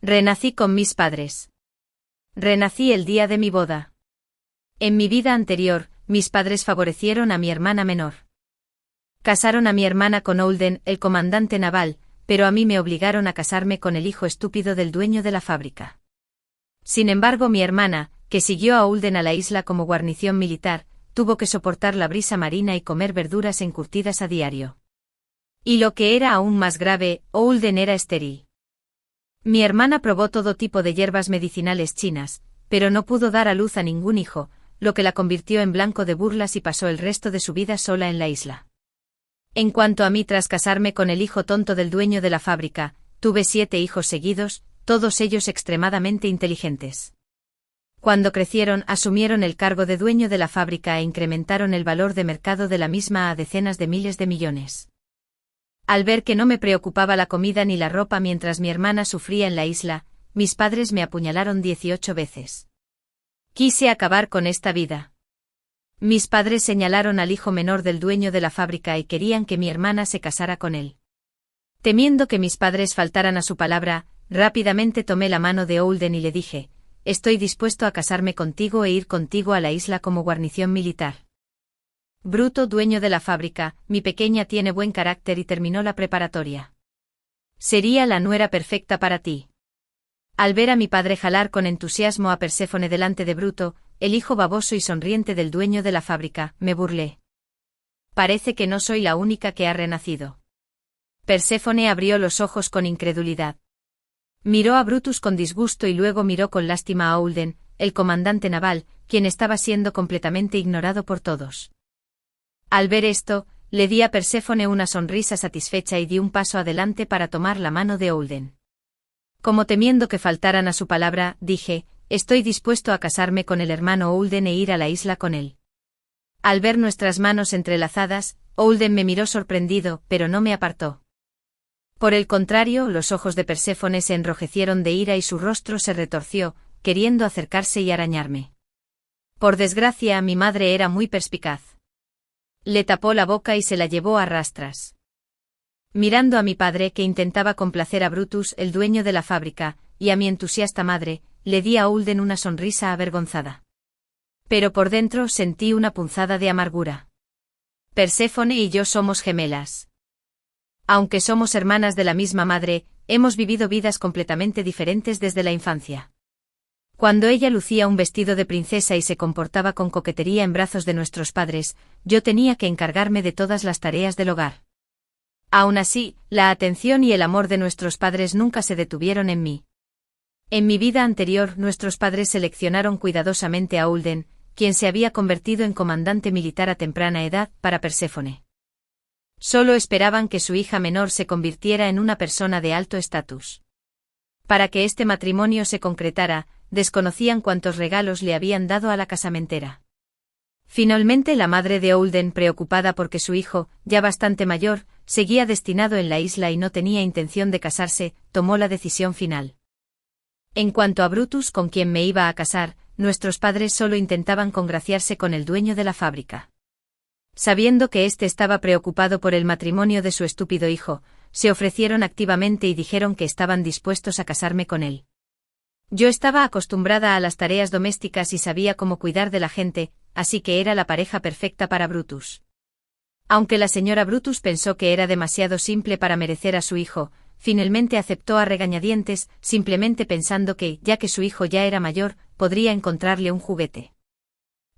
Renací con mis padres. Renací el día de mi boda. En mi vida anterior, mis padres favorecieron a mi hermana menor. Casaron a mi hermana con Holden, el comandante naval, pero a mí me obligaron a casarme con el hijo estúpido del dueño de la fábrica. Sin embargo, mi hermana, que siguió a Holden a la isla como guarnición militar, tuvo que soportar la brisa marina y comer verduras encurtidas a diario. Y lo que era aún más grave, Holden era estéril. Mi hermana probó todo tipo de hierbas medicinales chinas, pero no pudo dar a luz a ningún hijo, lo que la convirtió en blanco de burlas y pasó el resto de su vida sola en la isla. En cuanto a mí, tras casarme con el hijo tonto del dueño de la fábrica, tuve 7 hijos seguidos, todos ellos extremadamente inteligentes. Cuando crecieron, asumieron el cargo de dueño de la fábrica e incrementaron el valor de mercado de la misma a decenas de miles de millones. Al ver que no me preocupaba la comida ni la ropa mientras mi hermana sufría en la isla, mis padres me apuñalaron 18 veces. Quise acabar con esta vida. Mis padres señalaron al hijo menor del dueño de la fábrica y querían que mi hermana se casara con él. Temiendo que mis padres faltaran a su palabra, rápidamente tomé la mano de Holden y le dije: estoy dispuesto a casarme contigo e ir contigo a la isla como guarnición militar. Bruto, dueño de la fábrica, mi pequeña tiene buen carácter y terminó la preparatoria. Sería la nuera perfecta para ti. Al ver a mi padre jalar con entusiasmo a Perséfone delante de Bruto, el hijo baboso y sonriente del dueño de la fábrica, me burlé. Parece que no soy la única que ha renacido. Perséfone abrió los ojos con incredulidad. Miró a Brutus con disgusto y luego miró con lástima a Holden, el comandante naval, quien estaba siendo completamente ignorado por todos. Al ver esto, le di a Perséfone una sonrisa satisfecha y di un paso adelante para tomar la mano de Holden. Como temiendo que faltaran a su palabra, dije: estoy dispuesto a casarme con el hermano Holden e ir a la isla con él. Al ver nuestras manos entrelazadas, Holden me miró sorprendido, pero no me apartó. Por el contrario, los ojos de Perséfone se enrojecieron de ira y su rostro se retorció, queriendo acercarse y arañarme. Por desgracia, mi madre era muy perspicaz. Le tapó la boca y se la llevó a rastras. Mirando a mi padre que intentaba complacer a Brutus, el dueño de la fábrica, y a mi entusiasta madre, le di a Holden una sonrisa avergonzada. Pero por dentro sentí una punzada de amargura. Perséfone y yo somos gemelas. Aunque somos hermanas de la misma madre, hemos vivido vidas completamente diferentes desde la infancia. Cuando ella lucía un vestido de princesa y se comportaba con coquetería en brazos de nuestros padres, yo tenía que encargarme de todas las tareas del hogar. Aún así, la atención y el amor de nuestros padres nunca se detuvieron en mí. En mi vida anterior, nuestros padres seleccionaron cuidadosamente a Holden, quien se había convertido en comandante militar a temprana edad, para Perséfone. Solo esperaban que su hija menor se convirtiera en una persona de alto estatus. Para que este matrimonio se concretara, desconocían cuántos regalos le habían dado a la casamentera. Finalmente, la madre de Holden, preocupada porque su hijo, ya bastante mayor, seguía destinado en la isla y no tenía intención de casarse, tomó la decisión final. En cuanto a Brutus, con quien me iba a casar, nuestros padres solo intentaban congraciarse con el dueño de la fábrica. Sabiendo que éste estaba preocupado por el matrimonio de su estúpido hijo, se ofrecieron activamente y dijeron que estaban dispuestos a casarme con él. Yo estaba acostumbrada a las tareas domésticas y sabía cómo cuidar de la gente, así que era la pareja perfecta para Brutus. Aunque la señora Brutus pensó que era demasiado simple para merecer a su hijo, finalmente aceptó a regañadientes, simplemente pensando que, ya que su hijo ya era mayor, podría encontrarle un juguete.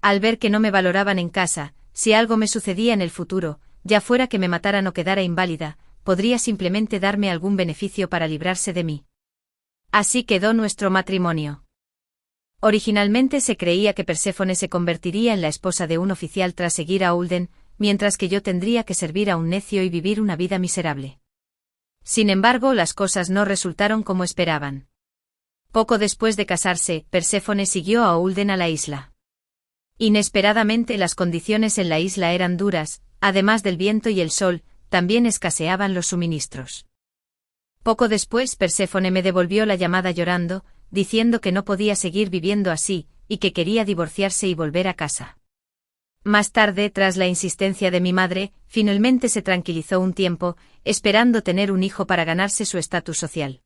Al ver que no me valoraban en casa, si algo me sucedía en el futuro, ya fuera que me mataran o quedara inválida, podría simplemente darme algún beneficio para librarse de mí. Así quedó nuestro matrimonio. Originalmente se creía que Perséfone se convertiría en la esposa de un oficial tras seguir a Holden, mientras que yo tendría que servir a un necio y vivir una vida miserable. Sin embargo, las cosas no resultaron como esperaban. Poco después de casarse, Perséfone siguió a Holden a la isla. Inesperadamente, las condiciones en la isla eran duras, además del viento y el sol, también escaseaban los suministros. Poco después, Perséfone me devolvió la llamada llorando, diciendo que no podía seguir viviendo así, y que quería divorciarse y volver a casa. Más tarde, tras la insistencia de mi madre, finalmente se tranquilizó un tiempo, esperando tener un hijo para ganarse su estatus social.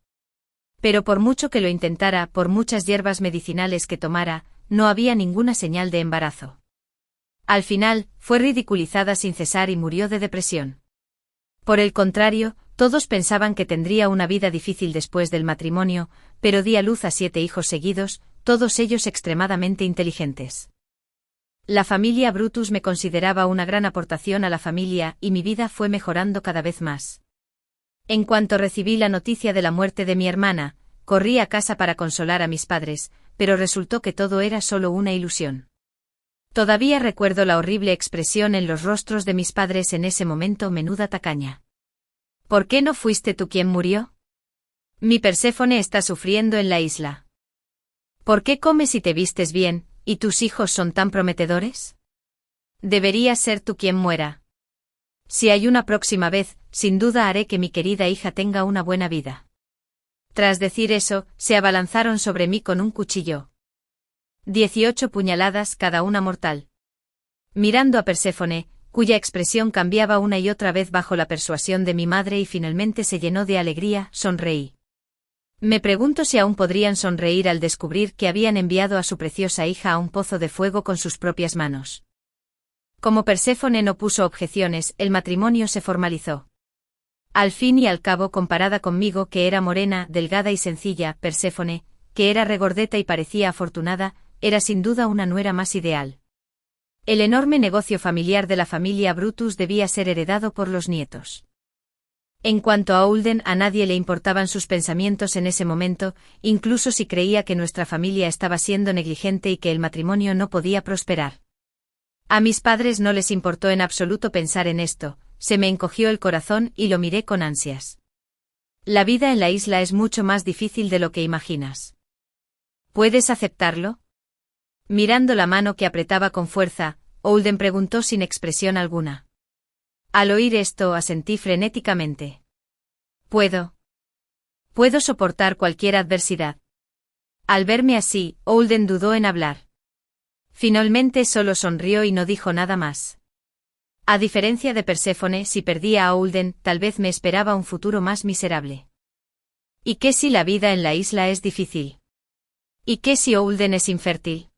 Pero por mucho que lo intentara, por muchas hierbas medicinales que tomara, no había ninguna señal de embarazo. Al final, fue ridiculizada sin cesar y murió de depresión. Por el contrario, todos pensaban que tendría una vida difícil después del matrimonio, pero di a luz a 7 hijos seguidos, todos ellos extremadamente inteligentes. La familia Brutus me consideraba una gran aportación a la familia y mi vida fue mejorando cada vez más. En cuanto recibí la noticia de la muerte de mi hermana, corrí a casa para consolar a mis padres, pero resultó que todo era solo una ilusión. Todavía recuerdo la horrible expresión en los rostros de mis padres en ese momento. Menuda tacaña. ¿Por qué no fuiste tú quien murió? Mi Perséfone está sufriendo en la isla. ¿Por qué comes y te vistes bien, y tus hijos son tan prometedores? Deberías ser tú quien muera. Si hay una próxima vez, sin duda haré que mi querida hija tenga una buena vida. Tras decir eso, se abalanzaron sobre mí con un cuchillo. 18 puñaladas, cada una mortal. Mirando a Perséfone, cuya expresión cambiaba una y otra vez bajo la persuasión de mi madre y finalmente se llenó de alegría, sonreí. Me pregunto si aún podrían sonreír al descubrir que habían enviado a su preciosa hija a un pozo de fuego con sus propias manos. Como Perséfone no puso objeciones, el matrimonio se formalizó. Al fin y al cabo, comparada conmigo, que era morena, delgada y sencilla, Perséfone, que era regordeta y parecía afortunada, era sin duda una nuera más ideal. El enorme negocio familiar de la familia Brutus debía ser heredado por los nietos. En cuanto a Holden, a nadie le importaban sus pensamientos en ese momento, incluso si creía que nuestra familia estaba siendo negligente y que el matrimonio no podía prosperar. A mis padres no les importó en absoluto pensar en esto, se me encogió el corazón y lo miré con ansias. La vida en la isla es mucho más difícil de lo que imaginas. ¿Puedes aceptarlo? Mirando la mano que apretaba con fuerza, Holden preguntó sin expresión alguna. Al oír esto, asentí frenéticamente. Puedo soportar cualquier adversidad. Al verme así, Holden dudó en hablar. Finalmente solo sonrió y no dijo nada más. A diferencia de Perséfone, si perdía a Holden, tal vez me esperaba un futuro más miserable. ¿Y qué si la vida en la isla es difícil? ¿Y qué si Holden es infértil?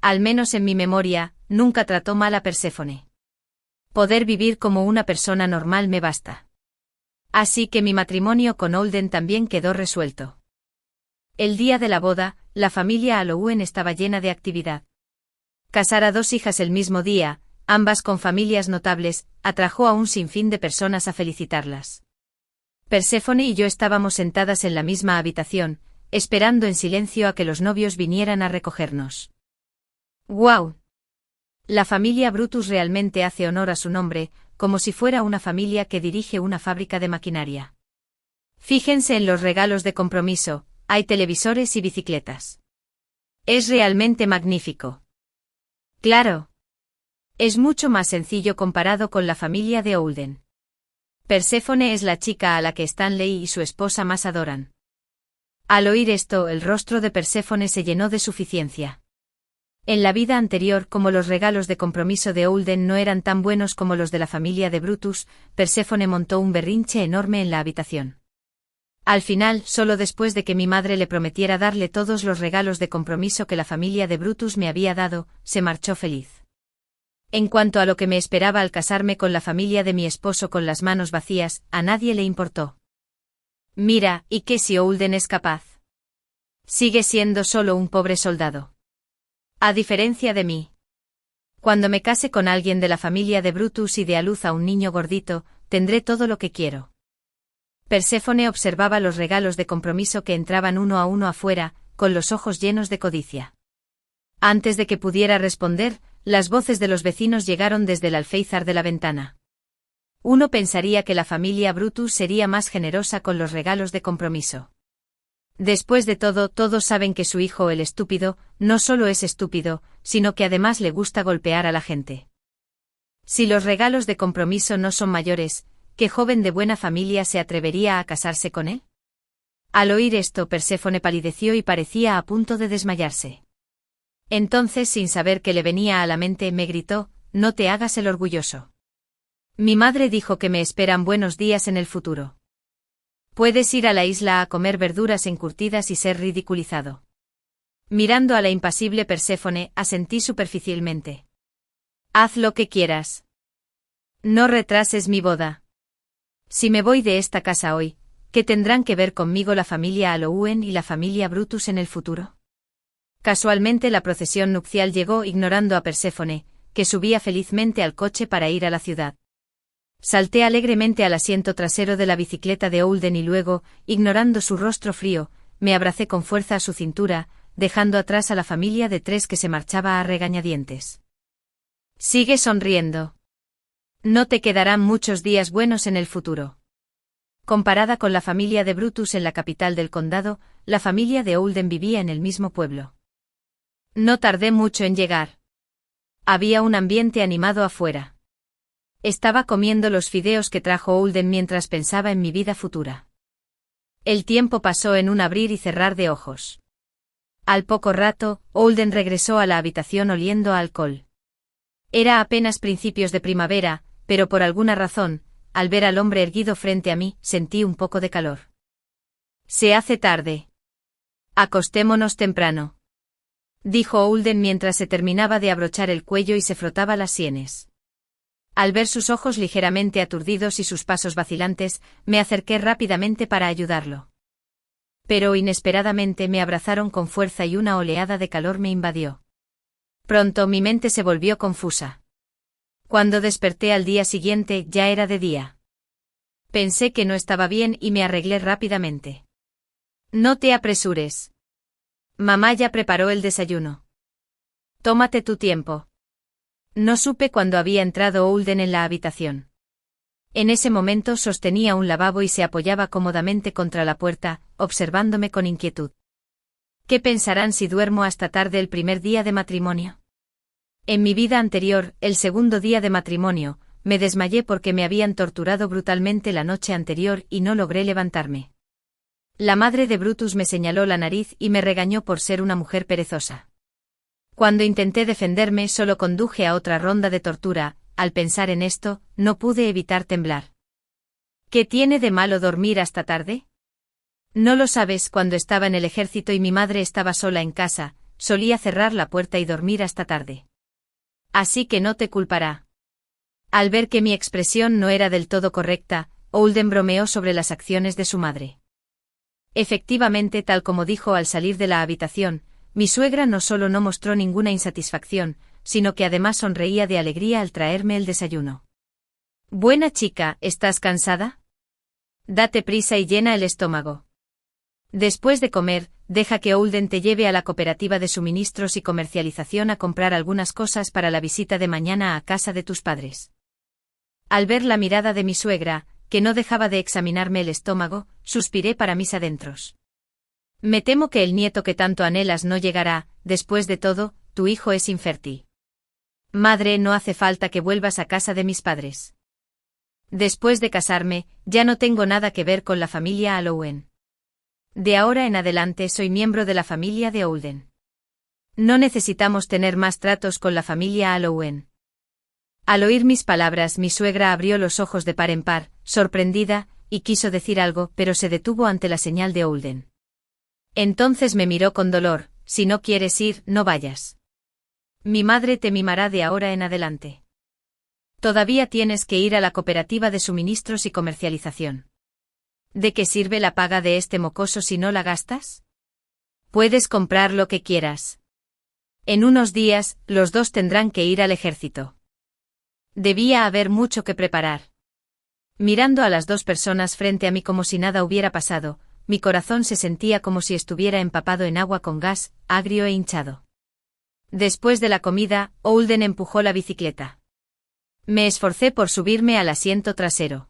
Al menos en mi memoria, nunca trató mal a Perséfone. Poder vivir como una persona normal me basta. Así que mi matrimonio con Holden también quedó resuelto. El día de la boda, la familia Allouen estaba llena de actividad. Casar a 2 hijas el mismo día, ambas con familias notables, atrajo a un sinfín de personas a felicitarlas. Perséfone y yo estábamos sentadas en la misma habitación, esperando en silencio a que los novios vinieran a recogernos. ¡Guau! La familia Brutus realmente hace honor a su nombre, como si fuera una familia que dirige una fábrica de maquinaria. Fíjense en los regalos de compromiso, hay televisores y bicicletas. Es realmente magnífico. Claro. Es mucho más sencillo comparado con la familia de Holden. Perséfone es la chica a la que Stanley y su esposa más adoran. Al oír esto, el rostro de Perséfone se llenó de suficiencia. En la vida anterior, como los regalos de compromiso de Holden no eran tan buenos como los de la familia de Brutus, Perséfone montó un berrinche enorme en la habitación. Al final, solo después de que mi madre le prometiera darle todos los regalos de compromiso que la familia de Brutus me había dado, se marchó feliz. En cuanto a lo que me esperaba al casarme con la familia de mi esposo con las manos vacías, a nadie le importó. Mira, ¿y qué si Holden es capaz? Sigue siendo solo un pobre soldado. A diferencia de mí. Cuando me case con alguien de la familia de Brutus y dé a luz a un niño gordito, tendré todo lo que quiero. Perséfone observaba los regalos de compromiso que entraban uno a uno afuera, con los ojos llenos de codicia. Antes de que pudiera responder, las voces de los vecinos llegaron desde el alféizar de la ventana. Uno pensaría que la familia Brutus sería más generosa con los regalos de compromiso. Después de todo, todos saben que su hijo el estúpido, no solo es estúpido, sino que además le gusta golpear a la gente. Si los regalos de compromiso no son mayores, ¿qué joven de buena familia se atrevería a casarse con él? Al oír esto, Perséfone palideció y parecía a punto de desmayarse. Entonces, sin saber qué le venía a la mente, me gritó, «No te hagas el orgulloso. Mi madre dijo que me esperan buenos días en el futuro». Puedes ir a la isla a comer verduras encurtidas y ser ridiculizado. Mirando a la impasible Perséfone, asentí superficialmente. Haz lo que quieras. No retrases mi boda. Si me voy de esta casa hoy, ¿qué tendrán que ver conmigo la familia Allouen y la familia Brutus en el futuro? Casualmente la procesión nupcial llegó ignorando a Perséfone, que subía felizmente al coche para ir a la ciudad. Salté alegremente al asiento trasero de la bicicleta de Holden y luego, ignorando su rostro frío, me abracé con fuerza a su cintura, dejando atrás a la familia de 3 que se marchaba a regañadientes. Sigue sonriendo. No te quedarán muchos días buenos en el futuro. Comparada con la familia de Brutus en la capital del condado, la familia de Holden vivía en el mismo pueblo. No tardé mucho en llegar. Había un ambiente animado afuera. Estaba comiendo los fideos que trajo Holden mientras pensaba en mi vida futura. El tiempo pasó en un abrir y cerrar de ojos. Al poco rato, Holden regresó a la habitación oliendo a alcohol. Era apenas principios de primavera, pero por alguna razón, al ver al hombre erguido frente a mí, sentí un poco de calor. Se hace tarde. Acostémonos temprano, dijo Holden mientras se terminaba de abrochar el cuello y se frotaba las sienes. Al ver sus ojos ligeramente aturdidos y sus pasos vacilantes, me acerqué rápidamente para ayudarlo. Pero inesperadamente me abrazaron con fuerza y una oleada de calor me invadió. Pronto mi mente se volvió confusa. Cuando desperté al día siguiente ya era de día. Pensé que no estaba bien y me arreglé rápidamente. No te apresures. Mamá ya preparó el desayuno. Tómate tu tiempo. No supe cuándo había entrado Holden en la habitación. En ese momento sostenía un lavabo y se apoyaba cómodamente contra la puerta, observándome con inquietud. ¿Qué pensarán si duermo hasta tarde el primer día de matrimonio? En mi vida anterior, el segundo día de matrimonio, me desmayé porque me habían torturado brutalmente la noche anterior y no logré levantarme. La madre de Brutus me señaló la nariz y me regañó por ser una mujer perezosa. Cuando intenté defenderme solo conduje a otra ronda de tortura. Al pensar en esto, no pude evitar temblar. ¿Qué tiene de malo dormir hasta tarde? No lo sabes. Cuando estaba en el ejército y mi madre estaba sola en casa, solía cerrar la puerta y dormir hasta tarde. Así que no te culpará. Al ver que mi expresión no era del todo correcta, Holden bromeó sobre las acciones de su madre. Efectivamente, tal como dijo al salir de la habitación, mi suegra no solo no mostró ninguna insatisfacción, sino que además sonreía de alegría al traerme el desayuno. Buena chica, ¿estás cansada? Date prisa y llena el estómago. Después de comer, deja que Holden te lleve a la cooperativa de suministros y comercialización a comprar algunas cosas para la visita de mañana a casa de tus padres. Al ver la mirada de mi suegra, que no dejaba de examinarme el estómago, suspiré para mis adentros. Me temo que el nieto que tanto anhelas no llegará. Después de todo, tu hijo es infértil. Madre, no hace falta que vuelvas a casa de mis padres. Después de casarme, ya no tengo nada que ver con la familia Allouen. De ahora en adelante soy miembro de la familia de Holden. No necesitamos tener más tratos con la familia Allouen. Al oír mis palabras, mi suegra abrió los ojos de par en par, sorprendida, y quiso decir algo, pero se detuvo ante la señal de Holden. Entonces me miró con dolor: si no quieres ir, no vayas. Mi madre te mimará de ahora en adelante. Todavía tienes que ir a la cooperativa de suministros y comercialización. ¿De qué sirve la paga de este mocoso si no la gastas? Puedes comprar lo que quieras. En unos días, los dos tendrán que ir al ejército. Debía haber mucho que preparar. Mirando a las dos personas frente a mí como si nada hubiera pasado, mi corazón se sentía como si estuviera empapado en agua con gas, agrio e hinchado. Después de la comida, Holden empujó la bicicleta. Me esforcé por subirme al asiento trasero.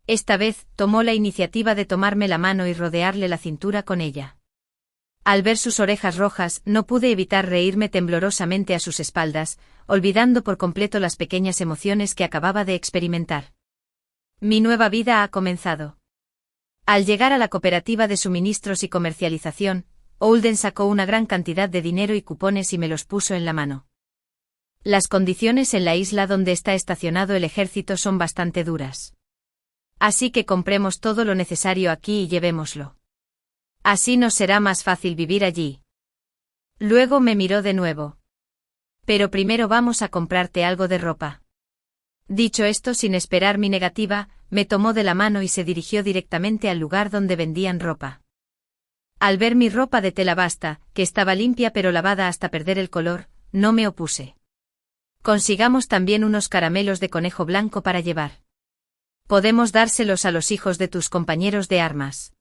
Esta vez, tomó la iniciativa de tomarme la mano y rodearle la cintura con ella. Al ver sus orejas rojas, no pude evitar reírme temblorosamente a sus espaldas, olvidando por completo las pequeñas emociones que acababa de experimentar. Mi nueva vida ha comenzado. Al llegar a la cooperativa de suministros y comercialización, Holden sacó una gran cantidad de dinero y cupones y me los puso en la mano. Las condiciones en la isla donde está estacionado el ejército son bastante duras. Así que compremos todo lo necesario aquí y llevémoslo. Así nos será más fácil vivir allí. Luego me miró de nuevo. Pero primero vamos a comprarte algo de ropa. Dicho esto sin esperar mi negativa, me tomó de la mano y se dirigió directamente al lugar donde vendían ropa. Al ver mi ropa de tela basta, que estaba limpia pero lavada hasta perder el color, no me opuse. Consigamos también unos caramelos de conejo blanco para llevar. Podemos dárselos a los hijos de tus compañeros de armas.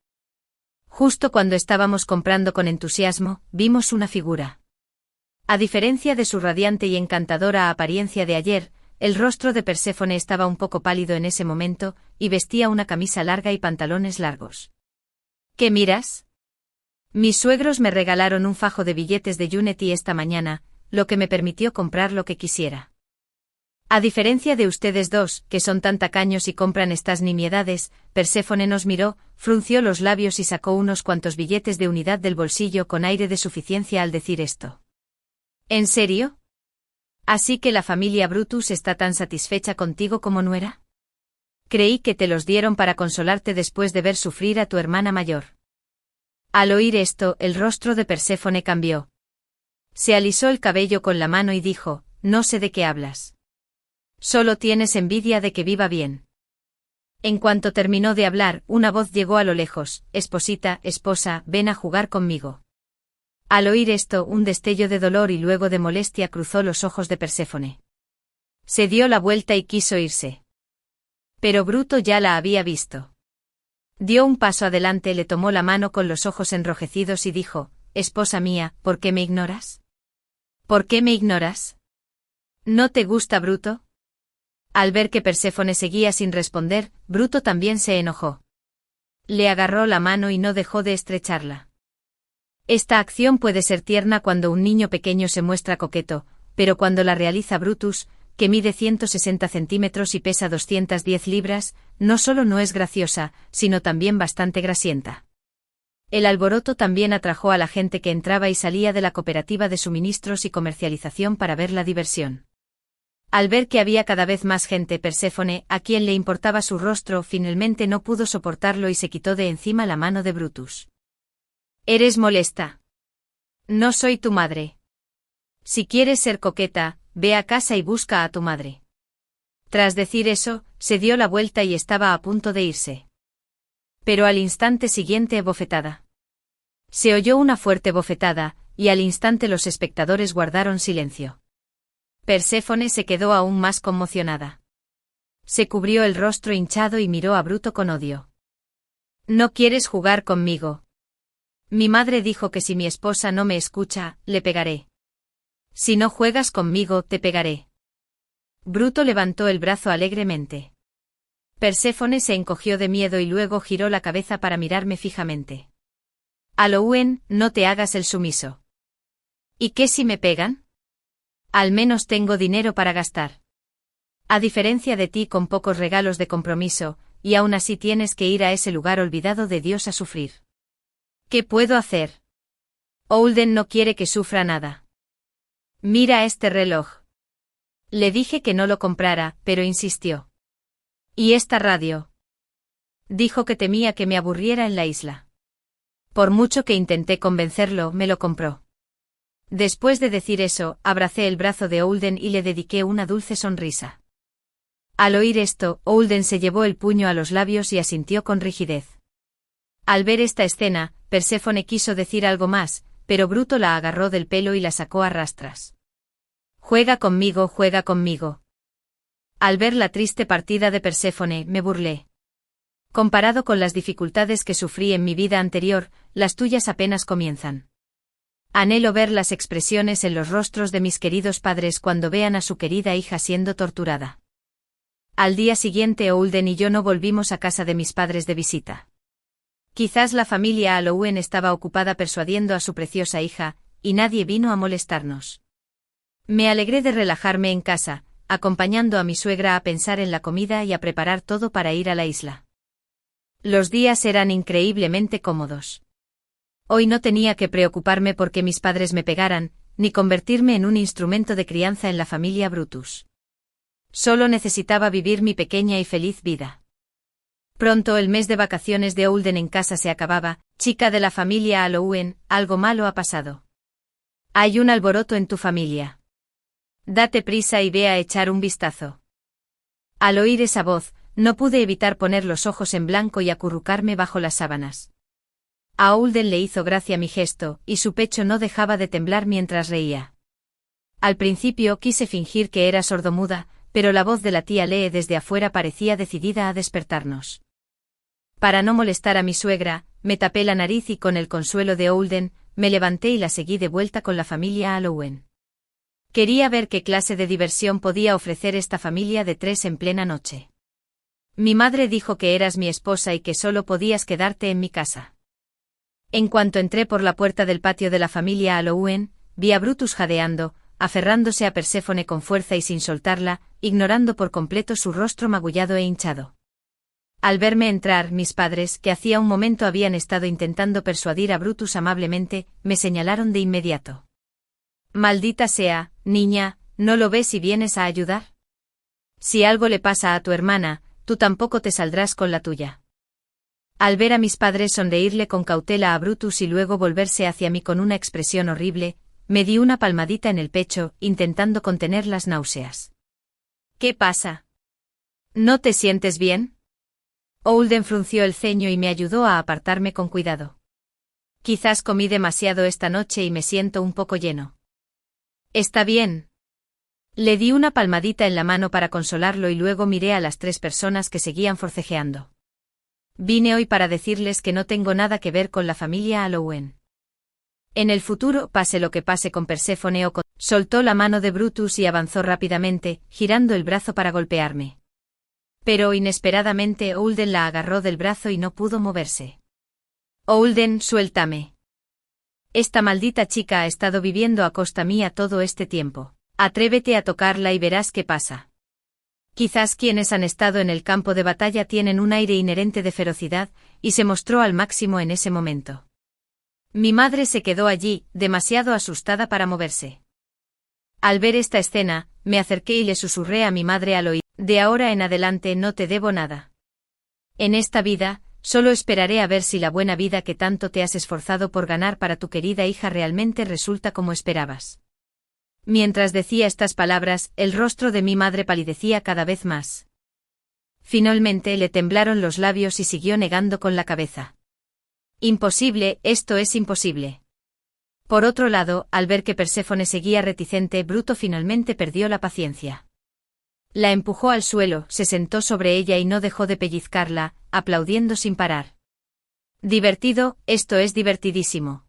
Justo cuando estábamos comprando con entusiasmo, vimos una figura. A diferencia de su radiante y encantadora apariencia de ayer, el rostro de Perséfone estaba un poco pálido en ese momento, y vestía una camisa larga y pantalones largos. ¿Qué miras? Mis suegros me regalaron un fajo de billetes de Unity esta mañana, lo que me permitió comprar lo que quisiera. A diferencia de ustedes dos, que son tan tacaños y compran estas nimiedades, Perséfone nos miró, frunció los labios y sacó unos cuantos billetes de unidad del bolsillo con aire de suficiencia al decir esto. ¿En serio? ¿Así que la familia Brutus está tan satisfecha contigo como nuera? Creí que te los dieron para consolarte después de ver sufrir a tu hermana mayor. Al oír esto, el rostro de Perséfone cambió. Se alisó el cabello con la mano y dijo, no sé de qué hablas. Solo tienes envidia de que viva bien. En cuanto terminó de hablar, una voz llegó a lo lejos, esposita, esposa, ven a jugar conmigo. Al oír esto, un destello de dolor y luego de molestia cruzó los ojos de Perséfone. Se dio la vuelta y quiso irse. Pero Bruto ya la había visto. Dio un paso adelante, le tomó la mano con los ojos enrojecidos y dijo, esposa mía, ¿por qué me ignoras? ¿Por qué me ignoras? ¿No te gusta Bruto? Al ver que Perséfone seguía sin responder, Bruto también se enojó. Le agarró la mano y no dejó de estrecharla. Esta acción puede ser tierna cuando un niño pequeño se muestra coqueto, pero cuando la realiza Brutus, que mide 160 centímetros y pesa 210 libras, no solo no es graciosa, sino también bastante grasienta. El alboroto también atrajo a la gente que entraba y salía de la cooperativa de suministros y comercialización para ver la diversión. Al ver que había cada vez más gente, Perséfone, a quien le importaba su rostro, finalmente no pudo soportarlo y se quitó de encima la mano de Brutus. Eres molesta. No soy tu madre. Si quieres ser coqueta, ve a casa y busca a tu madre. Tras decir eso, se dio la vuelta y estaba a punto de irse. Pero al instante siguiente bofetada. Se oyó una fuerte bofetada, y al instante los espectadores guardaron silencio. Perséfone se quedó aún más conmocionada. Se cubrió el rostro hinchado y miró a Bruto con odio. ¿No quieres jugar conmigo? Mi madre dijo que si mi esposa no me escucha, le pegaré. Si no juegas conmigo, te pegaré. Bruto levantó el brazo alegremente. Perséfone se encogió de miedo y luego giró la cabeza para mirarme fijamente. Alouen, no te hagas el sumiso. ¿Y qué si me pegan? Al menos tengo dinero para gastar. A diferencia de ti con pocos regalos de compromiso, y aún así tienes que ir a ese lugar olvidado de Dios a sufrir. ¿Qué puedo hacer? Holden no quiere que sufra nada. Mira este reloj. Le dije que no lo comprara, pero insistió. ¿Y esta radio? Dijo que temía que me aburriera en la isla. Por mucho que intenté convencerlo, me lo compró. Después de decir eso, abracé el brazo de Holden y le dediqué una dulce sonrisa. Al oír esto, Holden se llevó el puño a los labios y asintió con rigidez. Al ver esta escena, Perséfone quiso decir algo más, pero Bruto la agarró del pelo y la sacó a rastras. Juega conmigo, juega conmigo. Al ver la triste partida de Perséfone, me burlé. Comparado con las dificultades que sufrí en mi vida anterior, las tuyas apenas comienzan. Anhelo ver las expresiones en los rostros de mis queridos padres cuando vean a su querida hija siendo torturada. Al día siguiente Holden y yo no volvimos a casa de mis padres de visita. Quizás la familia Alouen estaba ocupada persuadiendo a su preciosa hija, y nadie vino a molestarnos. Me alegré de relajarme en casa, acompañando a mi suegra a pensar en la comida y a preparar todo para ir a la isla. Los días eran increíblemente cómodos. Hoy no tenía que preocuparme porque mis padres me pegaran, ni convertirme en un instrumento de crianza en la familia Brutus. Solo necesitaba vivir mi pequeña y feliz vida. Pronto el mes de vacaciones de Olden en casa se acababa. Chica de la familia Halloween, algo malo ha pasado. Hay un alboroto en tu familia. Date prisa y ve a echar un vistazo. Al oír esa voz, no pude evitar poner los ojos en blanco y acurrucarme bajo las sábanas. A Olden le hizo gracia mi gesto, y su pecho no dejaba de temblar mientras reía. Al principio quise fingir que era sordomuda, pero la voz de la tía Lee desde afuera parecía decidida a despertarnos. Para no molestar a mi suegra, me tapé la nariz y con el consuelo de Olden, me levanté y la seguí de vuelta con la familia Halloween. Quería ver qué clase de diversión podía ofrecer esta familia de 3 en plena noche. Mi madre dijo que eras mi esposa y que solo podías quedarte en mi casa. En cuanto entré por la puerta del patio de la familia Halloween, vi a Brutus jadeando, aferrándose a Perséfone con fuerza y sin soltarla, ignorando por completo su rostro magullado e hinchado. Al verme entrar, mis padres, que hacía un momento habían estado intentando persuadir a Brutus amablemente, me señalaron de inmediato. «Maldita sea, niña, ¿no lo ves y vienes a ayudar? Si algo le pasa a tu hermana, tú tampoco te saldrás con la tuya». Al ver a mis padres sonreírle con cautela a Brutus y luego volverse hacia mí con una expresión horrible, me di una palmadita en el pecho, intentando contener las náuseas. «¿Qué pasa? ¿No te sientes bien?» Olden frunció el ceño y me ayudó a apartarme con cuidado. «Quizás comí demasiado esta noche y me siento un poco lleno». «Está bien». Le di una palmadita en la mano para consolarlo y luego miré a las 3 personas que seguían forcejeando. «Vine hoy para decirles que no tengo nada que ver con la familia Halloween. En el futuro, pase lo que pase con Perséfone o con...». Soltó la mano de Brutus y avanzó rápidamente, girando el brazo para golpearme. Pero inesperadamente Olden la agarró del brazo y no pudo moverse. «Olden, suéltame. Esta maldita chica ha estado viviendo a costa mía todo este tiempo. Atrévete a tocarla y verás qué pasa». Quizás quienes han estado en el campo de batalla tienen un aire inherente de ferocidad, y se mostró al máximo en ese momento. Mi madre se quedó allí, demasiado asustada para moverse. Al ver esta escena, me acerqué y le susurré a mi madre al oído: «De ahora en adelante no te debo nada. En esta vida, solo esperaré a ver si la buena vida que tanto te has esforzado por ganar para tu querida hija realmente resulta como esperabas». Mientras decía estas palabras, el rostro de mi madre palidecía cada vez más. Finalmente le temblaron los labios y siguió negando con la cabeza. «Imposible, esto es imposible». Por otro lado, al ver que Perséfone seguía reticente, Bruto finalmente perdió la paciencia. La empujó al suelo, se sentó sobre ella y no dejó de pellizcarla, aplaudiendo sin parar. «Divertido, esto es divertidísimo.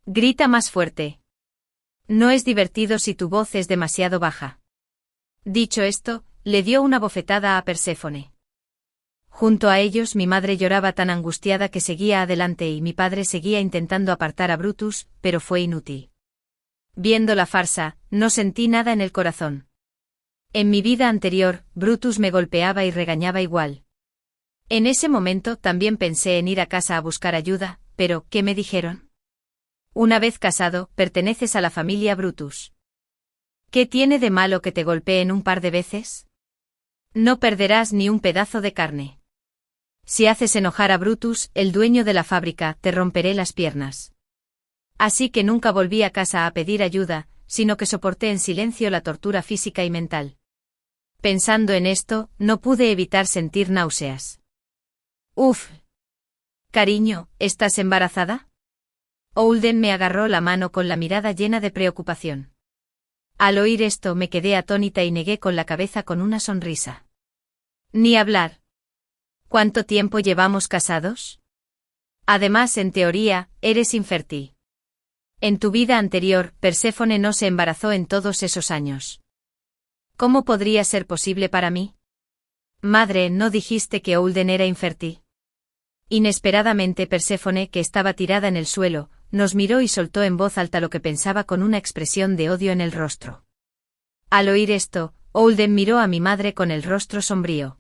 Grita más fuerte. No es divertido si tu voz es demasiado baja». Dicho esto, le dio una bofetada a Perséfone. Junto a ellos mi madre lloraba tan angustiada que seguía adelante y mi padre seguía intentando apartar a Brutus, pero fue inútil. Viendo la farsa, no sentí nada en el corazón. En mi vida anterior, Brutus me golpeaba y regañaba igual. En ese momento también pensé en ir a casa a buscar ayuda, pero ¿qué me dijeron? Una vez casado, perteneces a la familia Brutus. ¿Qué tiene de malo que te golpeen un par de veces? No perderás ni un pedazo de carne. Si haces enojar a Brutus, el dueño de la fábrica, te romperé las piernas. Así que nunca volví a casa a pedir ayuda, sino que soporté en silencio la tortura física y mental. Pensando en esto, no pude evitar sentir náuseas. «Uf. Cariño, ¿estás embarazada?» Olden me agarró la mano con la mirada llena de preocupación. Al oír esto me quedé atónita y negué con la cabeza con una sonrisa. «Ni hablar. ¿Cuánto tiempo llevamos casados? Además, en teoría, eres infértil. En tu vida anterior, Perséfone no se embarazó en todos esos años. ¿Cómo podría ser posible para mí?» «Madre, ¿no dijiste que Olden era infértil?» Inesperadamente Perséfone, que estaba tirada en el suelo, nos miró y soltó en voz alta lo que pensaba con una expresión de odio en el rostro. Al oír esto, Olden miró a mi madre con el rostro sombrío.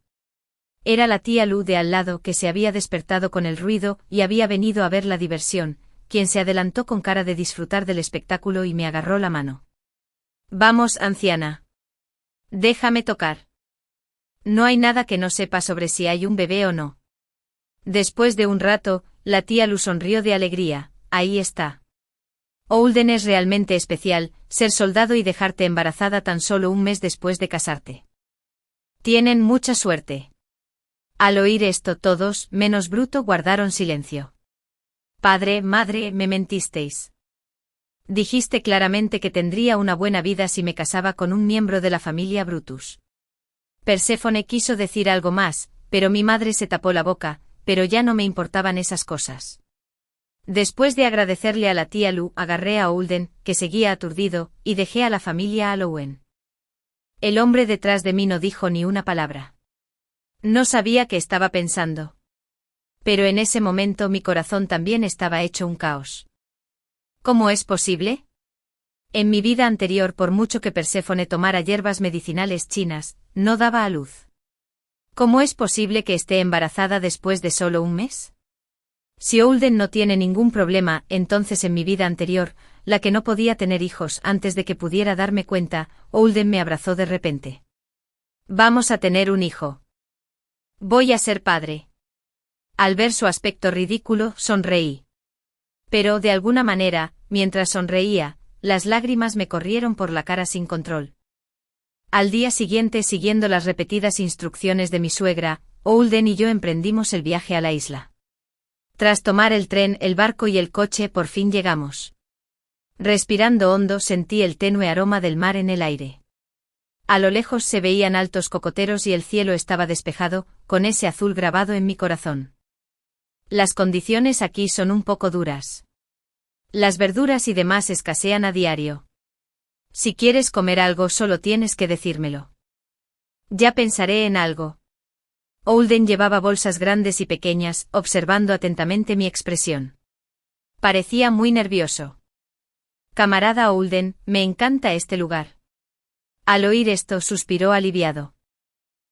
Era la tía Lu de al lado que se había despertado con el ruido y había venido a ver la diversión, quien se adelantó con cara de disfrutar del espectáculo y me agarró la mano. «Vamos, anciana. Déjame tocar». No hay nada que no sepa sobre si hay un bebé o no. Después de un rato, la tía Lu sonrió de alegría. Ahí está. Holden es realmente especial, ser soldado y dejarte embarazada tan solo un mes después de casarte. Tienen mucha suerte. Al oír esto todos, menos Bruto, guardaron silencio. Padre, madre, me mentisteis. Dijiste claramente que tendría una buena vida si me casaba con un miembro de la familia Brutus. Perséfone quiso decir algo más, pero mi madre se tapó la boca, pero ya no me importaban esas cosas. Después de agradecerle a la tía Lu, agarré a Holden, que seguía aturdido, y dejé a la familia Allowen. El hombre detrás de mí no dijo ni una palabra. No sabía qué estaba pensando. Pero en ese momento mi corazón también estaba hecho un caos. ¿Cómo es posible? En mi vida anterior, por mucho que Perséfone tomara hierbas medicinales chinas, no daba a luz. ¿Cómo es posible que esté embarazada después de solo un mes? Si Holden no tiene ningún problema, entonces en mi vida anterior, la que no podía tener hijos antes de que pudiera darme cuenta, Holden me abrazó de repente. Vamos a tener un hijo. Voy a ser padre. Al ver su aspecto ridículo, sonreí. Pero, de alguna manera, mientras sonreía, las lágrimas me corrieron por la cara sin control. Al día siguiente, siguiendo las repetidas instrucciones de mi suegra, Holden y yo emprendimos el viaje a la isla. Tras tomar el tren, el barco y el coche, por fin llegamos. Respirando hondo, sentí el tenue aroma del mar en el aire. A lo lejos se veían altos cocoteros y el cielo estaba despejado, con ese azul grabado en mi corazón. Las condiciones aquí son un poco duras. Las verduras y demás escasean a diario. Si quieres comer algo, solo tienes que decírmelo. Ya pensaré en algo. Holden llevaba bolsas grandes y pequeñas, observando atentamente mi expresión. Parecía muy nervioso. Camarada Holden, me encanta este lugar. Al oír esto, suspiró aliviado.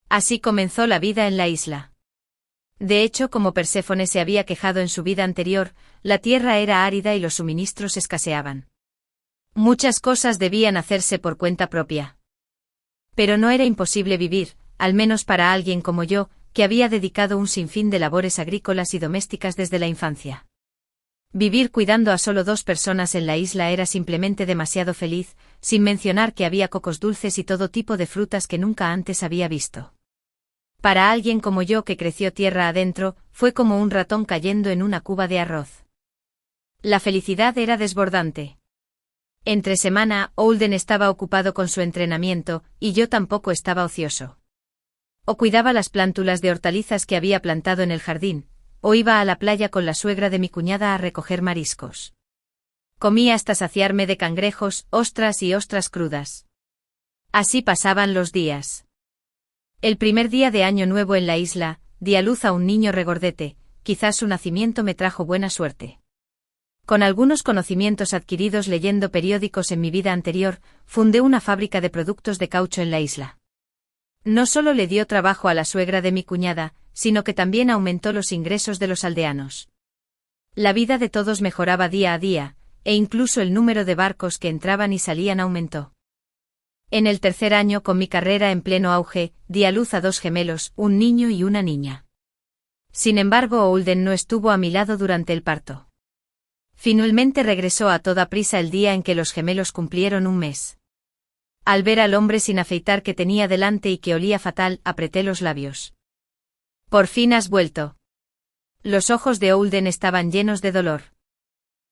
Así comenzó la vida en la isla. De hecho, como Perséfone se había quejado en su vida anterior, la tierra era árida y los suministros escaseaban. Muchas cosas debían hacerse por cuenta propia. Pero no era imposible vivir, al menos para alguien como yo, que había dedicado un sinfín de labores agrícolas y domésticas desde la infancia. Vivir cuidando a solo 2 personas en la isla era simplemente demasiado feliz, sin mencionar que había cocos dulces y todo tipo de frutas que nunca antes había visto. Para alguien como yo que creció tierra adentro, fue como un ratón cayendo en una cuba de arroz. La felicidad era desbordante. Entre semana, Holden estaba ocupado con su entrenamiento, y yo tampoco estaba ocioso. O cuidaba las plántulas de hortalizas que había plantado en el jardín, o iba a la playa con la suegra de mi cuñada a recoger mariscos. Comía hasta saciarme de cangrejos, ostras y ostras crudas. Así pasaban los días. El primer día de Año Nuevo en la isla, di a luz a un niño regordete, quizás su nacimiento me trajo buena suerte. Con algunos conocimientos adquiridos leyendo periódicos en mi vida anterior, fundé una fábrica de productos de caucho en la isla. No solo le dio trabajo a la suegra de mi cuñada, sino que también aumentó los ingresos de los aldeanos. La vida de todos mejoraba día a día, e incluso el número de barcos que entraban y salían aumentó. En el tercer año, con mi carrera en pleno auge, di a luz a 2 gemelos, un niño y una niña. Sin embargo, Holden no estuvo a mi lado durante el parto. Finalmente regresó a toda prisa el día en que los gemelos cumplieron un mes. Al ver al hombre sin afeitar que tenía delante y que olía fatal, apreté los labios. Por fin has vuelto. Los ojos de Holden estaban llenos de dolor.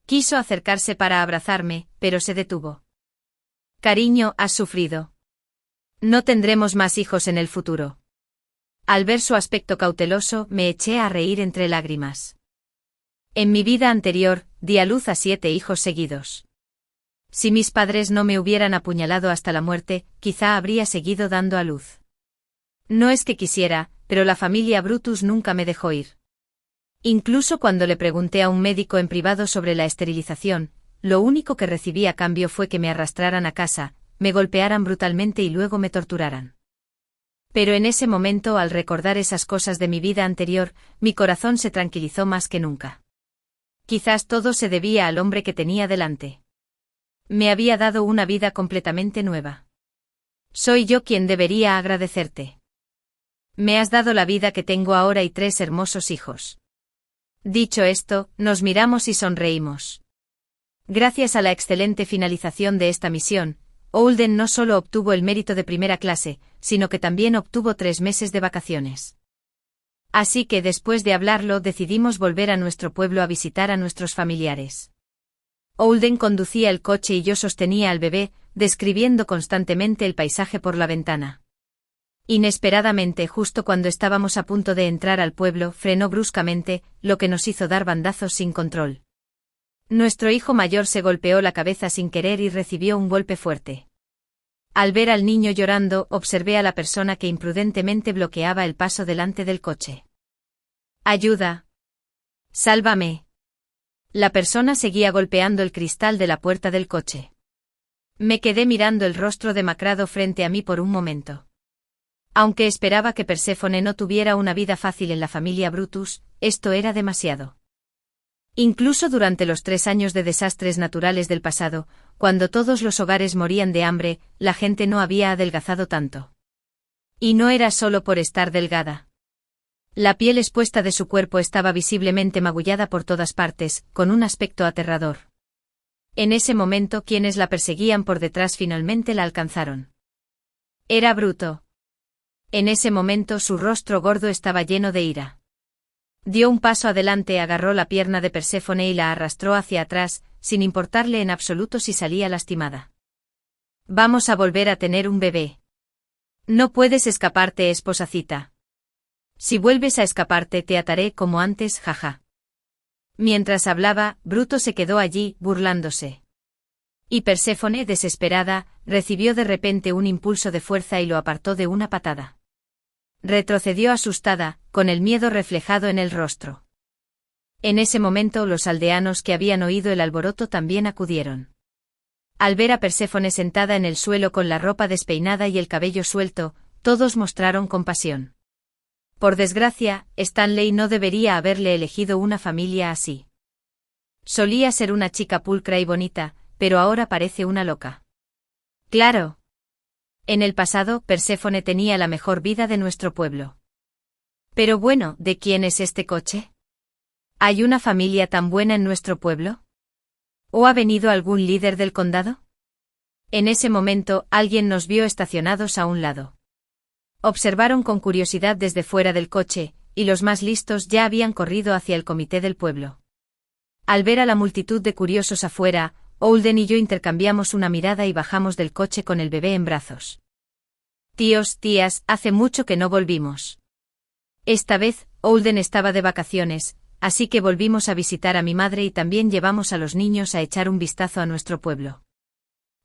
Quiso acercarse para abrazarme, pero se detuvo. Cariño, has sufrido. No tendremos más hijos en el futuro. Al ver su aspecto cauteloso, me eché a reír entre lágrimas. En mi vida anterior, di a luz a 7 hijos seguidos. Si mis padres no me hubieran apuñalado hasta la muerte, quizá habría seguido dando a luz. No es que quisiera, pero la familia Brutus nunca me dejó ir. Incluso cuando le pregunté a un médico en privado sobre la esterilización, lo único que recibí a cambio fue que me arrastraran a casa, me golpearan brutalmente y luego me torturaran. Pero en ese momento, al recordar esas cosas de mi vida anterior, mi corazón se tranquilizó más que nunca. Quizás todo se debía al hombre que tenía delante. Me había dado una vida completamente nueva. Soy yo quien debería agradecerte. Me has dado la vida que tengo ahora y 3 hermosos hijos. Dicho esto, nos miramos y sonreímos. Gracias a la excelente finalización de esta misión, Holden no solo obtuvo el mérito de primera clase, sino que también obtuvo 3 meses de vacaciones. Así que después de hablarlo decidimos volver a nuestro pueblo a visitar a nuestros familiares. Holden conducía el coche y yo sostenía al bebé, describiendo constantemente el paisaje por la ventana. Inesperadamente, justo cuando estábamos a punto de entrar al pueblo, frenó bruscamente, lo que nos hizo dar bandazos sin control. Nuestro hijo mayor se golpeó la cabeza sin querer y recibió un golpe fuerte. Al ver al niño llorando, observé a la persona que imprudentemente bloqueaba el paso delante del coche. ¡Ayuda! ¡Sálvame! La persona seguía golpeando el cristal de la puerta del coche. Me quedé mirando el rostro demacrado frente a mí por un momento. Aunque esperaba que Perséfone no tuviera una vida fácil en la familia Brutus, esto era demasiado. Incluso durante los 3 años de desastres naturales del pasado, cuando todos los hogares morían de hambre, la gente no había adelgazado tanto. Y no era solo por estar delgada. La piel expuesta de su cuerpo estaba visiblemente magullada por todas partes, con un aspecto aterrador. En ese momento quienes la perseguían por detrás finalmente la alcanzaron. Era Bruto. En ese momento su rostro gordo estaba lleno de ira. Dio un paso adelante, agarró la pierna de Perséfone y la arrastró hacia atrás, sin importarle en absoluto si salía lastimada. Vamos a volver a tener un bebé. No puedes escaparte, esposacita. Si vuelves a escaparte te ataré como antes, jaja. Mientras hablaba, Bruto se quedó allí, burlándose. Y Perséfone, desesperada, recibió de repente un impulso de fuerza y lo apartó de una patada. Retrocedió asustada, con el miedo reflejado en el rostro. En ese momento los aldeanos que habían oído el alboroto también acudieron. Al ver a Perséfone sentada en el suelo con la ropa despeinada y el cabello suelto, todos mostraron compasión. Por desgracia, Stanley no debería haberle elegido una familia así. Solía ser una chica pulcra y bonita, pero ahora parece una loca. Claro. En el pasado, Perséfone tenía la mejor vida de nuestro pueblo. Pero bueno, ¿de quién es este coche? ¿Hay una familia tan buena en nuestro pueblo? ¿O ha venido algún líder del condado? En ese momento, alguien nos vio estacionados a un lado. Observaron con curiosidad desde fuera del coche, y los más listos ya habían corrido hacia el comité del pueblo. Al ver a la multitud de curiosos afuera, Holden y yo intercambiamos una mirada y bajamos del coche con el bebé en brazos. Tíos, tías, hace mucho que no volvimos. Esta vez, Holden estaba de vacaciones, así que volvimos a visitar a mi madre y también llevamos a los niños a echar un vistazo a nuestro pueblo.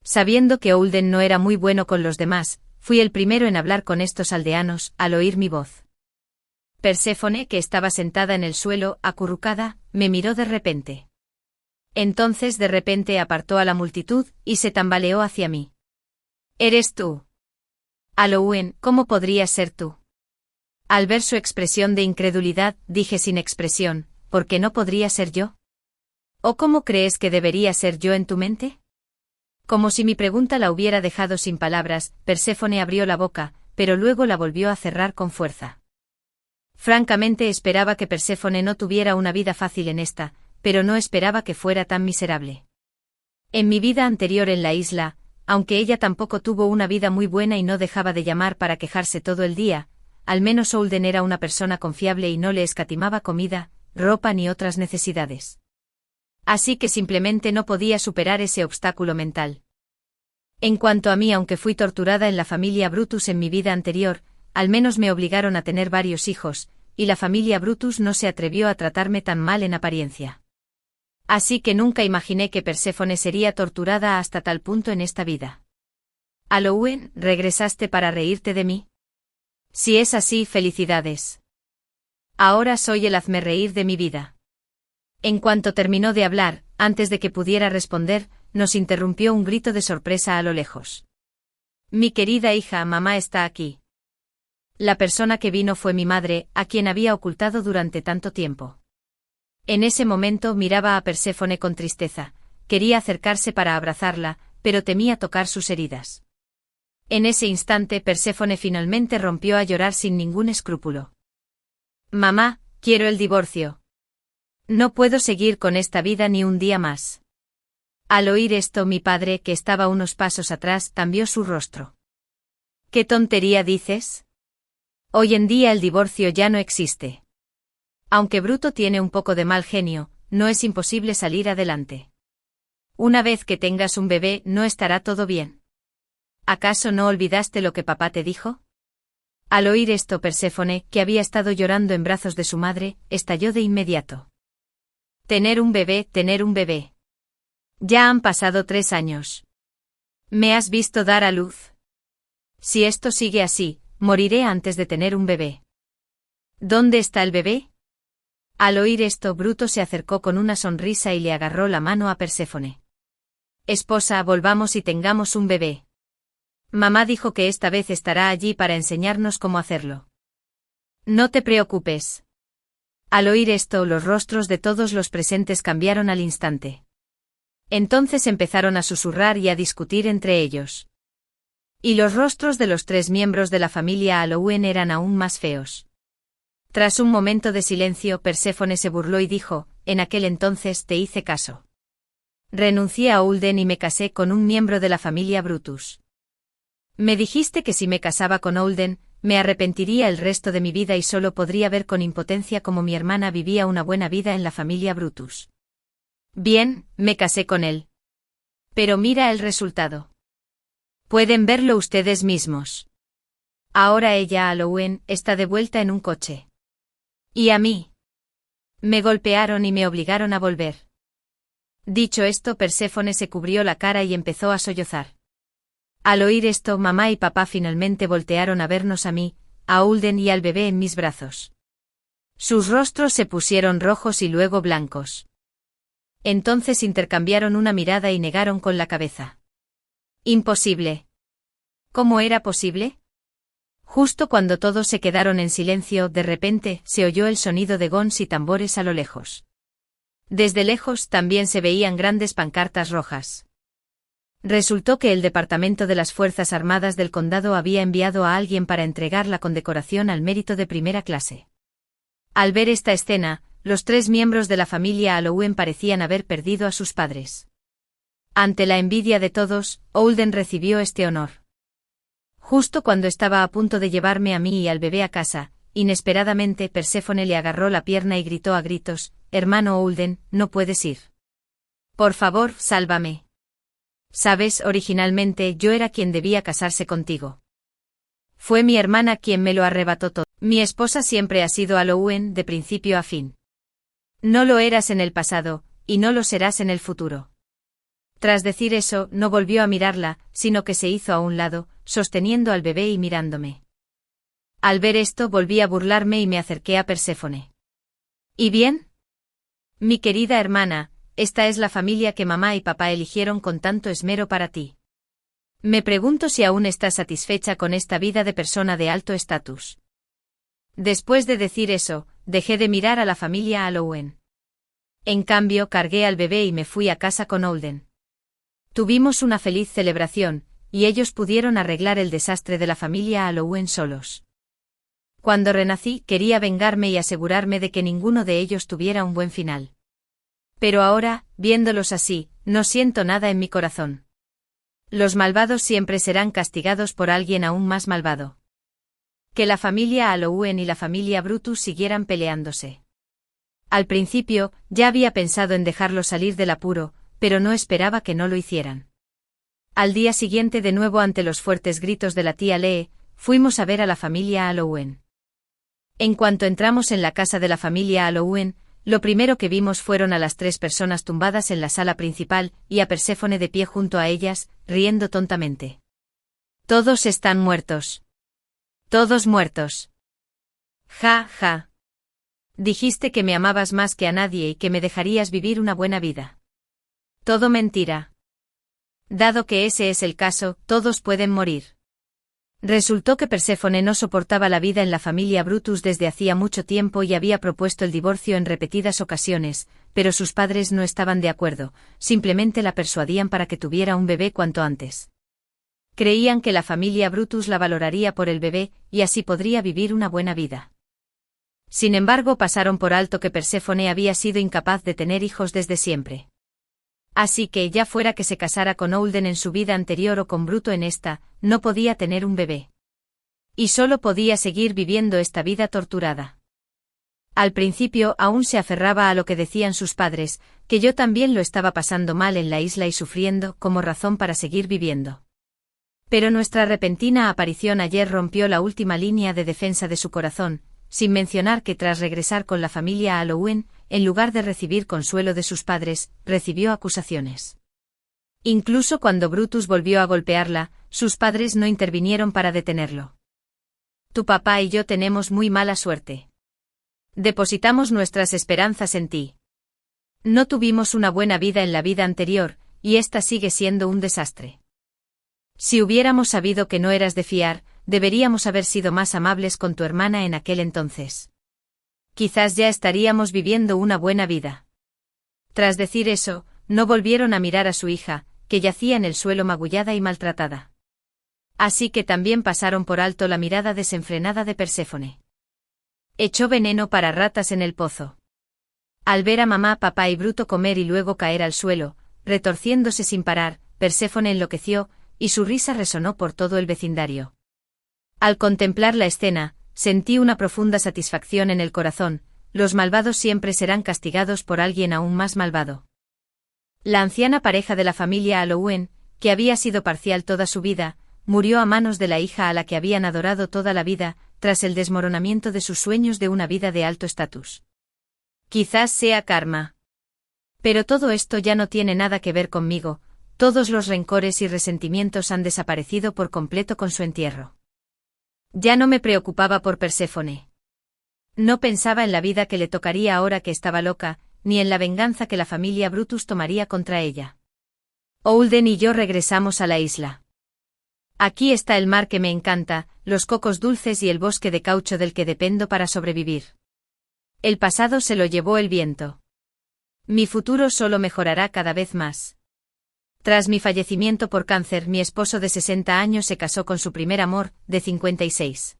Sabiendo que Holden no era muy bueno con los demás, fui el primero en hablar con estos aldeanos, al oír mi voz. Perséfone, que estaba sentada en el suelo, acurrucada, me miró de repente. Entonces de repente apartó a la multitud, y se tambaleó hacia mí. «¿Eres tú?» «Halloween, ¿cómo podrías ser tú?» Al ver su expresión de incredulidad, dije sin expresión, ¿por qué no podría ser yo? ¿O cómo crees que debería ser yo en tu mente? Como si mi pregunta la hubiera dejado sin palabras, Perséfone abrió la boca, pero luego la volvió a cerrar con fuerza. Francamente esperaba que Perséfone no tuviera una vida fácil en esta, pero no esperaba que fuera tan miserable. En mi vida anterior en la isla, aunque ella tampoco tuvo una vida muy buena y no dejaba de llamar para quejarse todo el día, al menos Holden era una persona confiable y no le escatimaba comida, ropa ni otras necesidades. Así que simplemente no podía superar ese obstáculo mental. En cuanto a mí, aunque fui torturada en la familia Brutus en mi vida anterior, al menos me obligaron a tener varios hijos, y la familia Brutus no se atrevió a tratarme tan mal en apariencia. Así que nunca imaginé que Perséfone sería torturada hasta tal punto en esta vida. Halloween, ¿regresaste para reírte de mí? Si es así, felicidades. Ahora soy el hazmerreír de mi vida. En cuanto terminó de hablar, antes de que pudiera responder, nos interrumpió un grito de sorpresa a lo lejos. Mi querida hija, mamá está aquí. La persona que vino fue mi madre, a quien había ocultado durante tanto tiempo. En ese momento miraba a Perséfone con tristeza, quería acercarse para abrazarla, pero temía tocar sus heridas. En ese instante Perséfone finalmente rompió a llorar sin ningún escrúpulo. Mamá, quiero el divorcio. No puedo seguir con esta vida ni un día más. Al oír esto, mi padre, que estaba unos pasos atrás, cambió su rostro. ¿Qué tontería dices? Hoy en día el divorcio ya no existe. Aunque Bruto tiene un poco de mal genio, no es imposible salir adelante. Una vez que tengas un bebé, ¿no estará todo bien? ¿Acaso no olvidaste lo que papá te dijo? Al oír esto, Perséfone, que había estado llorando en brazos de su madre, estalló de inmediato. Tener un bebé, tener un bebé. Ya han pasado 3 años. ¿Me has visto dar a luz? Si esto sigue así, moriré antes de tener un bebé. ¿Dónde está el bebé? Al oír esto, Bruto se acercó con una sonrisa y le agarró la mano a Perséfone. Esposa, volvamos y tengamos un bebé. Mamá dijo que esta vez estará allí para enseñarnos cómo hacerlo. No te preocupes. Al oír esto, los rostros de todos los presentes cambiaron al instante. Entonces empezaron a susurrar y a discutir entre ellos. Y los rostros de los 3 miembros de la familia Halloween eran aún más feos. Tras un momento de silencio, Perséfone se burló y dijo: en aquel entonces te hice caso. Renuncié a Holden y me casé con un miembro de la familia Brutus. Me dijiste que si me casaba con Holden, me arrepentiría el resto de mi vida y solo podría ver con impotencia cómo mi hermana vivía una buena vida en la familia Brutus. Bien, me casé con él. Pero mira el resultado. Pueden verlo ustedes mismos. Ahora ella, Halloween, está de vuelta en un coche. ¿Y a mí? Me golpearon y me obligaron a volver. Dicho esto, Perséfone se cubrió la cara y empezó a sollozar. Al oír esto, mamá y papá finalmente voltearon a vernos a mí, a Holden y al bebé en mis brazos. Sus rostros se pusieron rojos y luego blancos. Entonces intercambiaron una mirada y negaron con la cabeza. Imposible. ¿Cómo era posible? Justo cuando todos se quedaron en silencio, de repente, se oyó el sonido de gons y tambores a lo lejos. Desde lejos también se veían grandes pancartas rojas. Resultó que el Departamento de las Fuerzas Armadas del Condado había enviado a alguien para entregar la condecoración al mérito de primera clase. Al ver esta escena, los 3 miembros de la familia Halloween parecían haber perdido a sus padres. Ante la envidia de todos, Holden recibió este honor. Justo cuando estaba a punto de llevarme a mí y al bebé a casa, inesperadamente Perséfone le agarró la pierna y gritó a gritos: hermano Holden, no puedes ir. Por favor, sálvame. Sabes, originalmente yo era quien debía casarse contigo. Fue mi hermana quien me lo arrebató todo. Mi esposa siempre ha sido Halloween de principio a fin. No lo eras en el pasado, y no lo serás en el futuro. Tras decir eso, no volvió a mirarla, sino que se hizo a un lado, sosteniendo al bebé y mirándome. Al ver esto volví a burlarme y me acerqué a Perséfone. ¿Y bien? Mi querida hermana, esta es la familia que mamá y papá eligieron con tanto esmero para ti. Me pregunto si aún estás satisfecha con esta vida de persona de alto estatus. Después de decir eso, dejé de mirar a la familia Halloween. En cambio, cargué al bebé y me fui a casa con Holden. Tuvimos una feliz celebración, y ellos pudieron arreglar el desastre de la familia Halloween solos. Cuando renací, quería vengarme y asegurarme de que ninguno de ellos tuviera un buen final. Pero ahora, viéndolos así, no siento nada en mi corazón. Los malvados siempre serán castigados por alguien aún más malvado. Que la familia Halloween y la familia Brutus siguieran peleándose. Al principio, ya había pensado en dejarlos salir del apuro, pero no esperaba que no lo hicieran. Al día siguiente, de nuevo ante los fuertes gritos de la tía Lee, fuimos a ver a la familia Halloween. En cuanto entramos en la casa de la familia Halloween, lo primero que vimos fueron a las 3 personas tumbadas en la sala principal, y a Perséfone de pie junto a ellas, riendo tontamente. Todos están muertos. Todos muertos. Ja, ja. Dijiste que me amabas más que a nadie y que me dejarías vivir una buena vida. Todo mentira. Dado que ese es el caso, todos pueden morir. Resultó que Perséfone no soportaba la vida en la familia Brutus desde hacía mucho tiempo y había propuesto el divorcio en repetidas ocasiones, pero sus padres no estaban de acuerdo, simplemente la persuadían para que tuviera un bebé cuanto antes. Creían que la familia Brutus la valoraría por el bebé, y así podría vivir una buena vida. Sin embargo, pasaron por alto que Perséfone había sido incapaz de tener hijos desde siempre. Así que, ya fuera que se casara con Eulden en su vida anterior o con Bruto en esta, no podía tener un bebé. Y solo podía seguir viviendo esta vida torturada. Al principio aún se aferraba a lo que decían sus padres, que yo también lo estaba pasando mal en la isla y sufriendo, como razón para seguir viviendo. Pero nuestra repentina aparición ayer rompió la última línea de defensa de su corazón, sin mencionar que tras regresar con la familia a Louen, en lugar de recibir consuelo de sus padres, recibió acusaciones. Incluso cuando Brutus volvió a golpearla, sus padres no intervinieron para detenerlo. Tu papá y yo tenemos muy mala suerte. Depositamos nuestras esperanzas en ti. No tuvimos una buena vida en la vida anterior, y esta sigue siendo un desastre. Si hubiéramos sabido que no eras de fiar, deberíamos haber sido más amables con tu hermana en aquel entonces. Quizás ya estaríamos viviendo una buena vida. Tras decir eso, no volvieron a mirar a su hija, que yacía en el suelo magullada y maltratada. Así que también pasaron por alto la mirada desenfrenada de Perséfone. Echó veneno para ratas en el pozo. Al ver a mamá, papá y Bruto comer y luego caer al suelo, retorciéndose sin parar, Perséfone enloqueció, y su risa resonó por todo el vecindario. Al contemplar la escena, sentí una profunda satisfacción en el corazón. Los malvados siempre serán castigados por alguien aún más malvado. La anciana pareja de la familia Alouen, que había sido parcial toda su vida, murió a manos de la hija a la que habían adorado toda la vida, tras el desmoronamiento de sus sueños de una vida de alto estatus. Quizás sea karma. Pero todo esto ya no tiene nada que ver conmigo, todos los rencores y resentimientos han desaparecido por completo con su entierro. Ya no me preocupaba por Perséfone. No pensaba en la vida que le tocaría ahora que estaba loca, ni en la venganza que la familia Brutus tomaría contra ella. Eulden y yo regresamos a la isla. Aquí está el mar que me encanta, los cocos dulces y el bosque de caucho del que dependo para sobrevivir. El pasado se lo llevó el viento. Mi futuro solo mejorará cada vez más. Tras mi fallecimiento por cáncer, mi esposo de 60 años se casó con su primer amor, de 56.